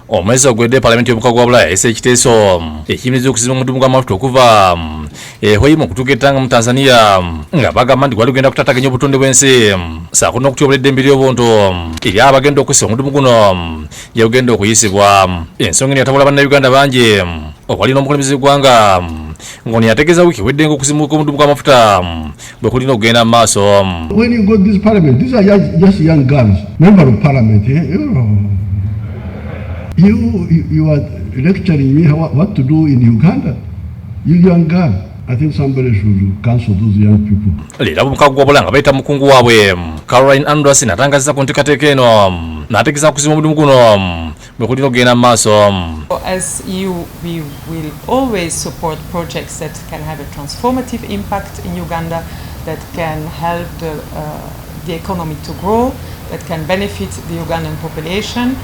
omwezi ogwedde Parliament y'Omukungu wa Bulaaya ese ekiteeso ekiyimiriza okuzimba omudumu gw'amafuta okuva Hoima okutuuka mu Tanzania nga bagamba nti gwali gugenda kutataganya obutonde bw'ensi saako n'okutyobula eddembe ly'obuntu eri abagenda okussa omudumu guno gyegugenda okuyisibwa. Ensonga eno yatabula bannayuganda bangi okwali n'omukulembeze w'eggwanga ng'ono yategeeza wiiki ewedde ng'okuzimuka omudumu gw'amafuta bwe kulina okugenda mu maaso. When you go to this parliament, these are just young girls, member of parliament. You are lecturing me what to do in Uganda. You young girl. I think somebody should cancel those young people. Leero Omukungu wa Bulaaya nga bayita mukungu waabwe Caroline Anderson atangaziza ku nteekateeka eno n'ategeeza kuzimba omudumu guno bwe kulina okugenda mu maaso. As EU, we will always support projects that can have a transformative impact in Uganda, that can help the economy to grow, that can benefit the Ugandan population.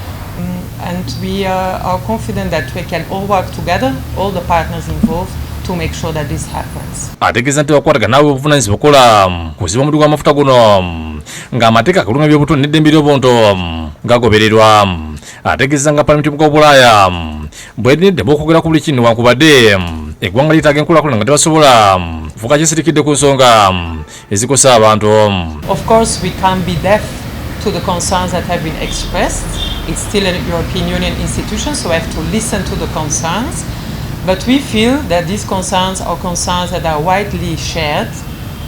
And we are confident that we can all work together, all the partners involved, to make sure that this happens. Ategeeza nti bakwatagana nawe obuvunaanyizibwa okukola kuzimba omudumu gw'amafuta guno ng'amateeka akalunga eby'obutonde n'eddembe ly'obuntu gagobererwa. Ategeeza nga Parliament y'Omukungu wa Bulaaya bw'erinedde bw'okwogera ku buli kintu wankubadde eggwanga lyetaaga enkulaakulana nga tebasobola kufuuka kyesirikidde ku nsonga ezikosa abantu. Of course, we can't be deaf to the concerns that have been expressed. It's still a European Union institution, so we have to listen to the concerns. But we feel that these concerns are concerns that are widely shared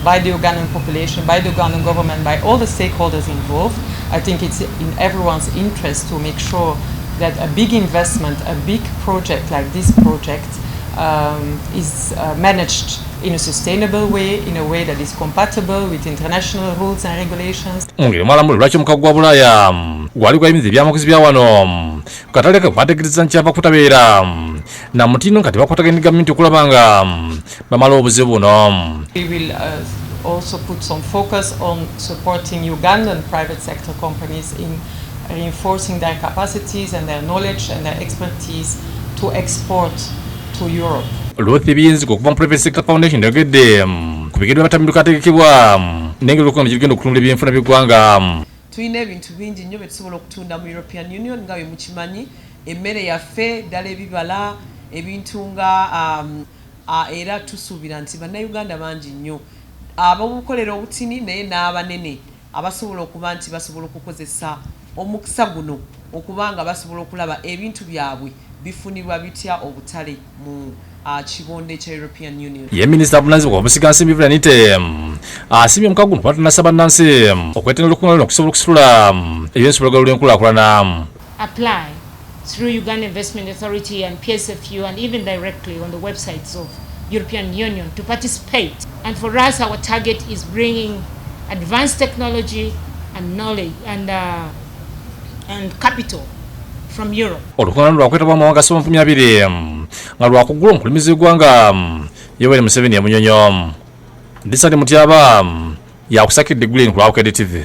by the Ugandan population, by the Ugandan government, by all the stakeholders involved. I think it's in everyone's interest to make sure that a big investment, a big project like this project is managed in a sustainable way, in a way that is compatible with international rules and regulations. Mwalamulo lwaki Omukungu gwa Bulaaya gwali gwayimiriza ebyamaguzi bya wano katale ke bategeeza nti abakutabeera na mutino kati bakwataganya gavumenti okulaba nga bamala obuzibu buno. We will also put some focus on supporting Ugandan private sector companies in reinforcing their capacities and their knowledge and their expertise to export to Europe. Luthi Biyinzi okuva mu Private Sector Foundation yogedde ku bigere by'abatamiruka ategekebwa n'engeri y'okukola ekigenda okutunda ebyenfuna by'eggwanga. Tulina ebintu bingi nnyo bye tusobola okutunda mu European Union nga bwe mukimanyi, emmere yaffe ddala ebibala ebintu nga era tusuubira nti bannayuganda bangi nnyo ab'obukolera obutini naye n'abanene abasobola okuba nti basobola okukozesa omukisa guno okuba nga basobola okulaba ebintu byabwe bifunibwa bitya obutale mu kigonde kya European Union. Ye Minisita avunaanyizibwa obusigansimbi Viranite asiimye Omukungu guno kwatana bannansi okwetenera olukungaana okusobola okusitula ebyensobola olw'enkulaakulana. Apply through Uganda Investment Authority and PSFU and even directly on the websites of European Union to participate. And for us, our target is bringing advanced technology and knowledge and capital from Europe. Olukungaana lwakwetebwa amawanga asoma 20 nga lwakugula omukulembeze w'eggwanga Yoweri Museveni Yamunyonyo. Ndisali Mutyaba yakusakidde Green ku Abyogeredde TV.